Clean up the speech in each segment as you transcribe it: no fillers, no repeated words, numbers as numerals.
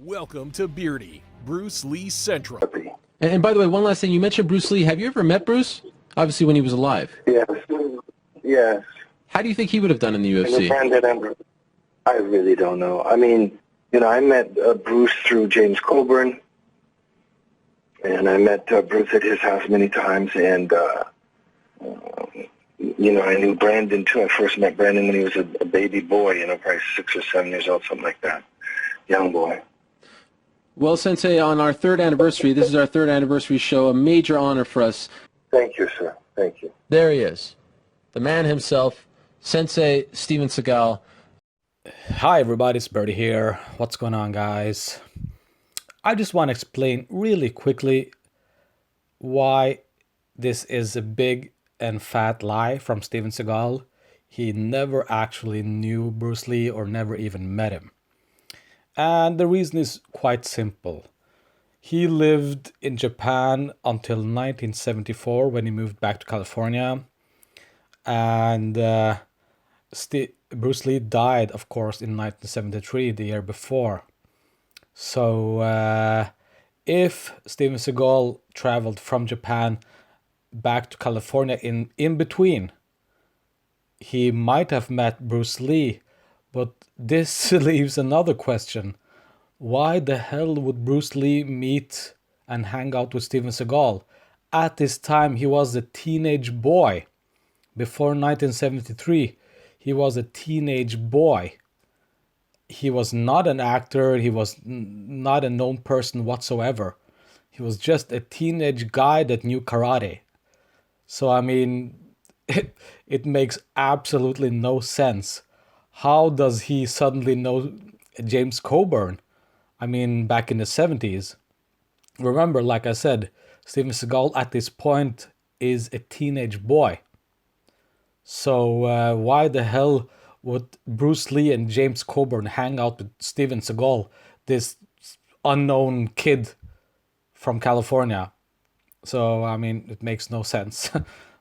Welcome to Beardy, Bruce Lee Central. And by the way, one last thing. You mentioned Bruce Lee. Have you ever met Bruce? Obviously when he was alive. Yes. Yes. How do you think he would have done in the UFC? I really don't know. I mean, you know, I met Bruce through James Coburn, and I met Bruce at his house many times, and, you know, I knew Brandon, too. I first met Brandon when he was a baby boy, you know, probably 6 or 7 years old, something like that. Young boy. Well, Sensei, on our 3rd anniversary, this is our 3rd anniversary show, a major honor for us. Thank you, sir. Thank you. There he is, the man himself, Sensei Steven Seagal. Hi everybody, it's Birdie here. What's going on, guys? I just want to explain really quickly why this is a big and fat lie from Steven Seagal. He never actually knew Bruce Lee or never even met him. And the reason is quite simple. He lived in Japan until 1974 when he moved back to California. And Bruce Lee died, of course, in 1973, the year before. So if Steven Seagal traveled from Japan back to California in between, he might have met Bruce Lee. But this leaves another question. Why the hell would Bruce Lee meet and hang out with Steven Seagal? At this time, he was a teenage boy. Before 1973, he was a teenage boy. He was not an actor. He was not a known person whatsoever. He was just a teenage guy that knew karate. So, I mean, it makes absolutely no sense. How does he suddenly know James Coburn? I mean, back in the 70s. Remember, like I said, Steven Seagal at this point is a teenage boy. So why the hell would Bruce Lee and James Coburn hang out with Steven Seagal, this unknown kid from California? So, I mean, it makes no sense.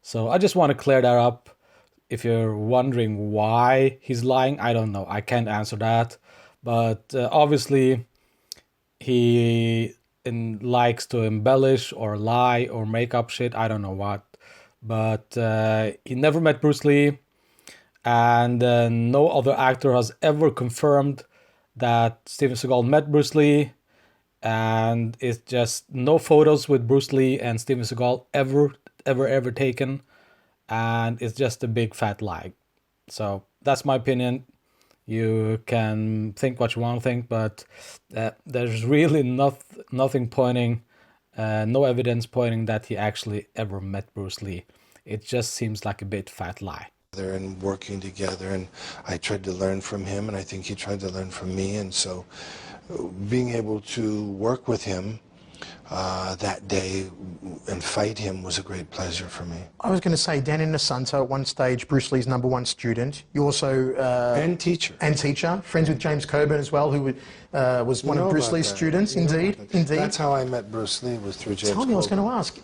So I just want to clear that up. If you're wondering why he's lying, I don't know. I can't answer that. But obviously, he likes to embellish or lie or make up shit. I don't know what. But he never met Bruce Lee. And no other actor has ever confirmed that Steven Seagal met Bruce Lee. And it's just no photos with Bruce Lee and Steven Seagal ever taken. And it's just a big fat lie. So that's my opinion. You can think what you want to think, but there's really nothing pointing, no evidence pointing that he actually ever met Bruce Lee. It just seems like a bit fat lie. And working together, and I tried to learn from him, and I think he tried to learn from me, and so being able to work with him that day and fight him was a great pleasure for me. I was going to say, Dan Inosanto, at one stage, Bruce Lee's #1 student. You also... and teacher. And teacher. Friends with James Coburn as well, who was one of Bruce Lee's students. Indeed. That's how I met Bruce Lee, was through James Coburn. Tell me, I was going to ask.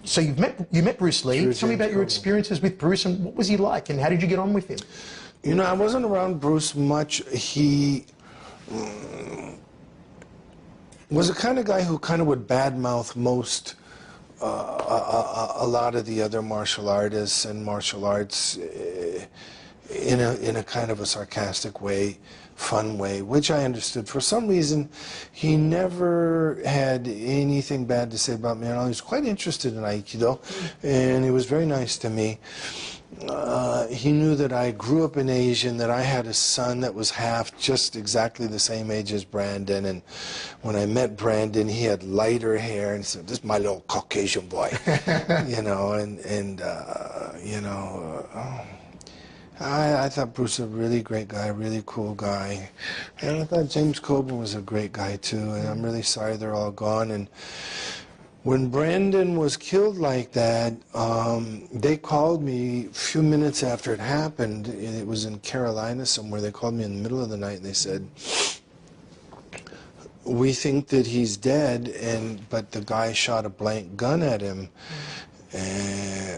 So you met Bruce Lee. Tell me about your experiences with Bruce, and what was he like, and how did you get on with him? You know, I wasn't around Bruce much. He... was a kind of guy who kind of would badmouth most, a lot of the other martial artists and martial arts in a kind of a sarcastic way, fun way, which I understood. For some reason, he never had anything bad to say about me. And I was quite interested in Aikido, and he was very nice to me. He knew that I grew up in Asia and that I had a son that was just exactly the same age as Brandon. And when I met Brandon, he had lighter hair, and said, "This is my little Caucasian boy," you know. You know, I thought Bruce was a really great guy, really cool guy, and I thought James Coburn was a great guy too. And I'm really sorry they're all gone. And when Brandon was killed like that, they called me a few minutes after it happened. It was in Carolina somewhere. They called me in the middle of the night, and they said, "We think that he's dead, but the guy shot a blank gun at him.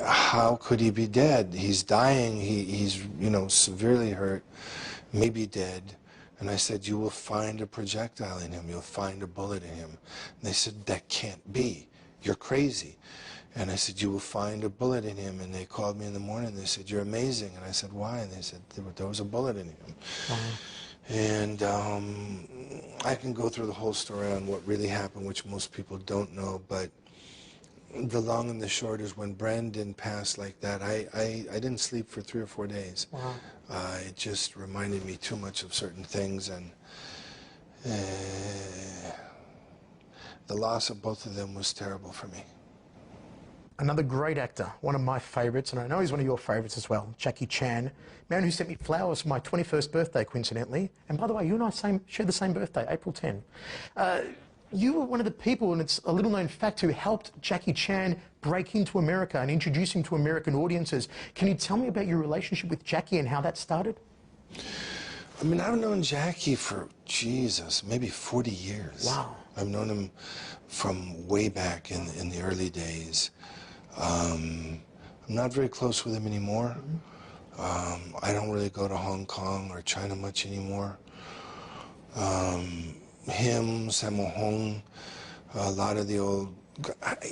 How could he be dead? He's dying. He's, you know, severely hurt, maybe dead." And I said, you will find a projectile in him. You'll find a bullet in him. And they said, that can't be. You're crazy. And I said, you will find a bullet in him. And they called me in the morning. They said, you're amazing. And I said, why? And they said, there was a bullet in him. And I can go through the whole story on what really happened, which most people don't know. But the long and the short is when Brandon passed like that, I didn't sleep for 3 or 4 days. Wow. It just reminded me too much of certain things. And the loss of both of them was terrible for me. Another great actor, one of my favourites, and I know he's one of your favourites as well, Jackie Chan, man who sent me flowers for my 21st birthday, coincidentally. And by the way, you and I share the same birthday, April 10. You were one of the people, and it's a little-known fact, who helped Jackie Chan break into America and introduce him to American audiences. Can you tell me about your relationship with Jackie and how that started? I mean, I've known Jackie for, Jesus, maybe 40 years. Wow. I've known him from way back in the early days. I'm not very close with him anymore. I don't really go to Hong Kong or China much anymore. Him, Sammo Hung, a lot of the old,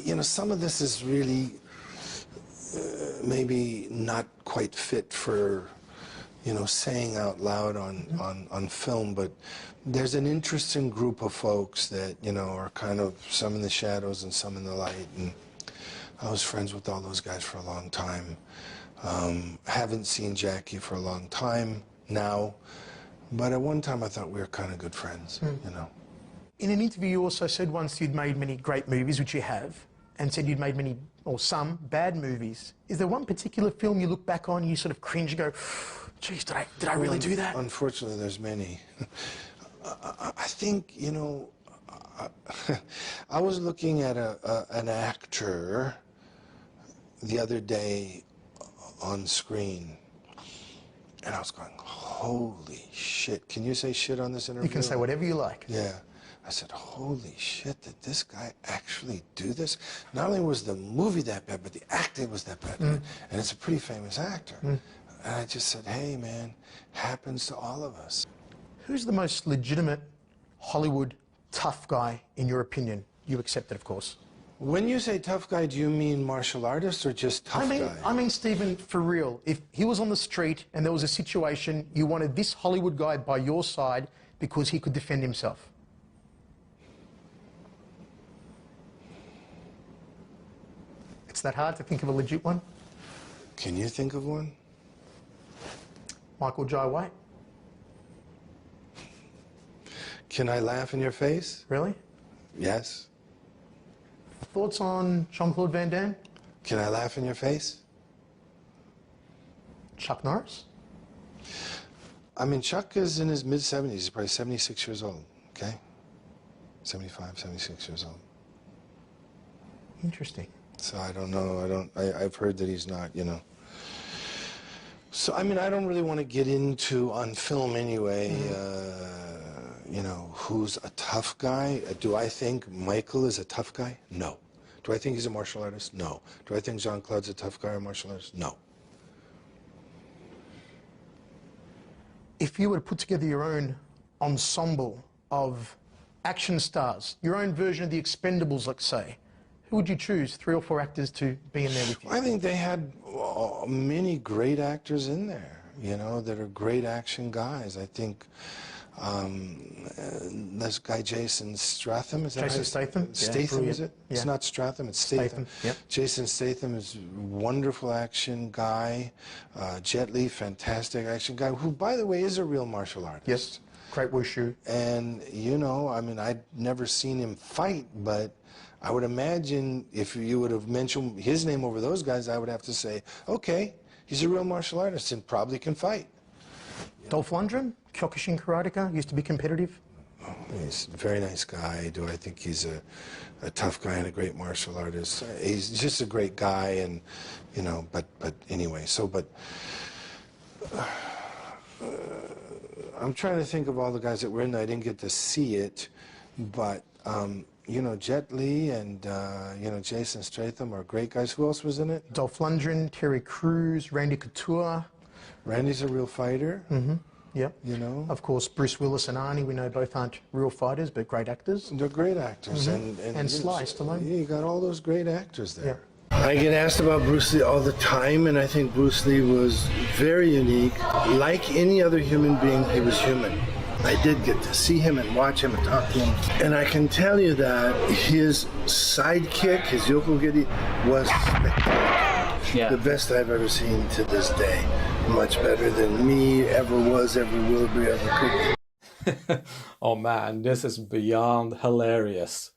you know, some of this is really maybe not quite fit for, you know, saying out loud on film, but there's an interesting group of folks that, you know, are kind of some in the shadows and some in the light, and I was friends with all those guys for a long time. Haven't seen Jackie for a long time now, but at one time I thought we were kind of good friends, you know. In an interview you also said once you'd made many great movies, which you have, and said you'd made many, or some, bad movies. Is there one particular film you look back on and you sort of cringe and go, geez, did I really do that? Unfortunately, there's many. I think, you know, I was looking at an actor the other day on screen, and I was going, holy shit. Can you say shit on this interview? You can say whatever you like. Yeah. I said, holy shit, did this guy actually do this? Not only was the movie that bad, but the acting was that bad. And it's a pretty famous actor. And I just said, hey, man, happens to all of us. Who's the most legitimate Hollywood tough guy, in your opinion? You accept it, of course. When you say tough guy, do you mean martial artist or just tough guy? I mean, Stephen, for real. If he was on the street and there was a situation, you wanted this Hollywood guy by your side because he could defend himself. It's that hard to think of a legit one? Can you think of one? Michael Jai White. Can I laugh in your face? Really? Yes. Thoughts on Jean-Claude Van Damme? Can I laugh in your face? Chuck Norris? I mean, Chuck is in his mid-70s. He's probably 76 years old, okay? 75, 76 years old. Interesting. So I don't know. I've heard that he's not, you know. So, I mean, I don't really want to get into, on film anyway, you know, who's a tough guy. Do I think Michael is a tough guy? No. Do I think he's a martial artist? No. Do I think Jean-Claude's a tough guy or martial artist? No. If you were to put together your own ensemble of action stars, your own version of the Expendables, let's say, who would you choose, 3 or 4 actors to be in there with you? I think they had many great actors in there, you know, that are great action guys. I think this guy Jason Statham, is that Jason right? Statham? Statham, yeah, is it? Yeah. It's not Stratham, it's Statham. Yep. Jason Statham is a wonderful action guy. Jet Li, fantastic action guy, who, by the way, is a real martial artist. Yes, great wushu. And, you know, I mean, I'd never seen him fight, but I would imagine if you would have mentioned his name over those guys, I would have to say, okay, he's a real martial artist and probably can fight. Dolph Lundgren, Kyokushin karateka, used to be competitive. Oh, he's a very nice guy. Do I think he's a tough guy and a great martial artist? He's just a great guy, and, you know, but anyway, so, but I'm trying to think of all the guys that were in there. I didn't get to see it, but, you know, Jet Li and, you know, Jason Statham are great guys. Who else was in it? Dolph Lundgren, Terry Crews, Randy Couture. Randy's a real fighter. Yeah. You know? Of course, Bruce Willis and Arnie, we know both aren't real fighters, but great actors. They're great actors. And Sly Stallone. Yeah, you got all those great actors there. Yeah. I get asked about Bruce Lee all the time, and I think Bruce Lee was very unique. Like any other human being, he was human. I did get to see him and watch him and talk to him. And I can tell you that his sidekick, his 𝘽𝙧𝙪𝙘, was spectacular. Yeah. The best I've ever seen to this day. Much better than me, ever was, ever will be, ever could be. Oh man, this is beyond hilarious.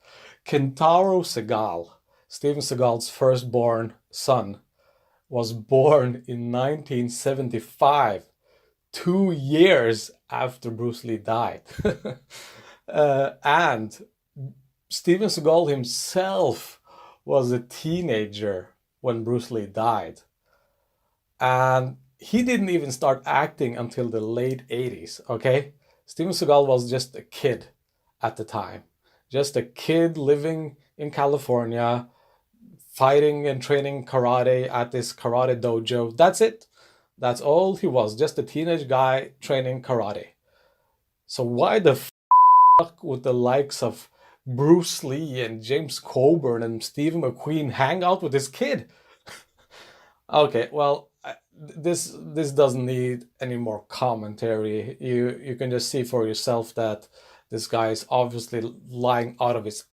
Kentaro Segal, Steven Seagal's firstborn son, was born in 1975, 2 years after Bruce Lee died. And Steven Seagal himself was a teenager when Bruce Lee died. And he didn't even start acting until the late 80s, okay? Steven Seagal was just a kid at the time. Just a kid living in California, fighting and training karate at this karate dojo. That's it. That's all he was. Just a teenage guy training karate. So why the fuck would the likes of Bruce Lee and James Coburn and Steve McQueen hang out with this kid? Okay, well, this doesn't need any more commentary. You can just see for yourself that this guy is obviously lying out of his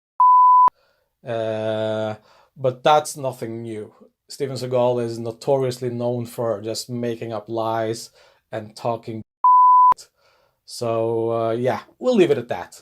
but that's nothing new. Steven Seagal is notoriously known for just making up lies and talking. So yeah, we'll leave it at that.